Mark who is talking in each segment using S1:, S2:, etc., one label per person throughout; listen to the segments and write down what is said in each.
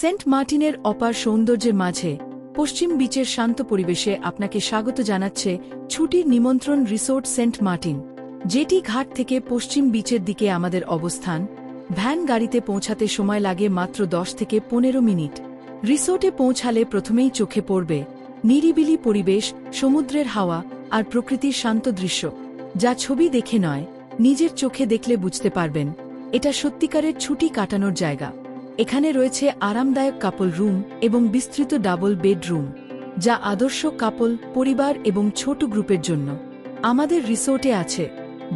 S1: Saint মার্টিনের অপার সৌন্দর্যের মাঝে পশ্চিম বিচের শান্ত পরিবেশে আপনাকে স্বাগত জানাচ্ছে ছুটির নিমন্ত্রণ রিসোর্ট সেন্ট মার্টিন, যেটি ঘাট থেকে পশ্চিম বিচের দিকে আমাদের অবস্থান। ভ্যান গাড়িতে পৌঁছাতে সময় লাগে মাত্র 10 থেকে 15 মিনিট। রিসোর্টে পৌঁছালে প্রথমেই চোখে পড়বে নিরিবিলি পরিবেশ, সমুদ্রের হাওয়া আর প্রকৃতির শান্ত দৃশ্য, যা ছবি দেখে নয়, নিজের চোখে দেখলে বুঝতে পারবেন এটা সত্যিকারের ছুটি কাটানোর জায়গা। এখানে রয়েছে আরামদায়ক কাপল রুম এবং বিস্তৃত ডাবল বেডরুম, যা আদর্শ কাপল, পরিবার এবং ছোট গ্রুপের জন্য। আমাদের রিসোর্টে আছে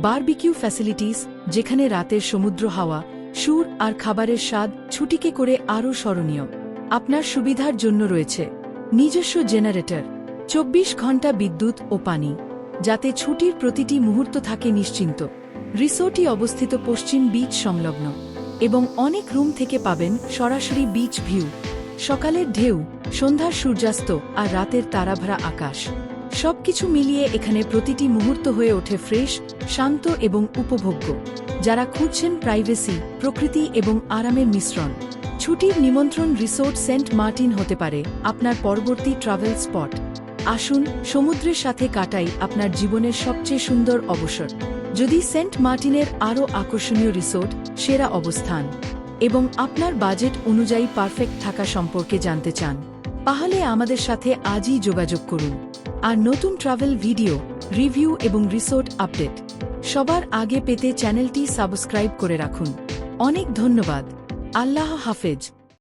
S1: বারবিকিউ ফ্যাসিলিটিস, যেখানে রাতের সমুদ্র হাওয়া, সুর আর খাবারের স্বাদ ছুটিকে করে আরও স্মরণীয়। আপনার সুবিধার জন্য রয়েছে নিজস্ব জেনারেটর, 24 ঘন্টা বিদ্যুৎ ও পানি, যাতে ছুটির প্রতিটি মুহূর্ত থাকে নিশ্চিন্ত। রিসোর্টটি অবস্থিত পশ্চিম বিচ সংলগ্ন এবং অনেক রুম থেকে পাবেন সরাসরি বিচ ভিউ, সকালের ঢেউ, সন্ধ্যার সূর্যাস্ত আর রাতের তারাভরা আকাশ। সবকিছু মিলিয়ে এখানে প্রতিটি মুহূর্ত হয়ে ওঠে ফ্রেশ, শান্ত এবং উপভোগ্য। যারা খুঁজছেন প্রাইভেসি, প্রকৃতি এবং আরামের মিশ্রণ, ছুটির নিমন্ত্রণ রিসোর্ট সেন্ট মার্টিন হতে পারে আপনার পরবর্তী ট্রাভেল স্পট। আসুন সমুদ্রের সাথে কাটাই আপনার জীবনের সবচেয়ে সুন্দর অবসর। যদি সেন্ট মার্টিনের আরও আকর্ষণীয় রিসোর্ট, সেরা অবস্থান এবং আপনার বাজেট অনুযায়ী পারফেক্ট থাকা সম্পর্কে জানতে চান, তাহলে আমাদের সাথে আজই যোগাযোগ করুন। আর নতুন ট্রাভেল ভিডিও, রিভিউ এবং রিসোর্ট আপডেট সবার আগে পেতে চ্যানেলটি সাবস্ক্রাইব করে রাখুন। অনেক ধন্যবাদ। আল্লাহ হাফেজ।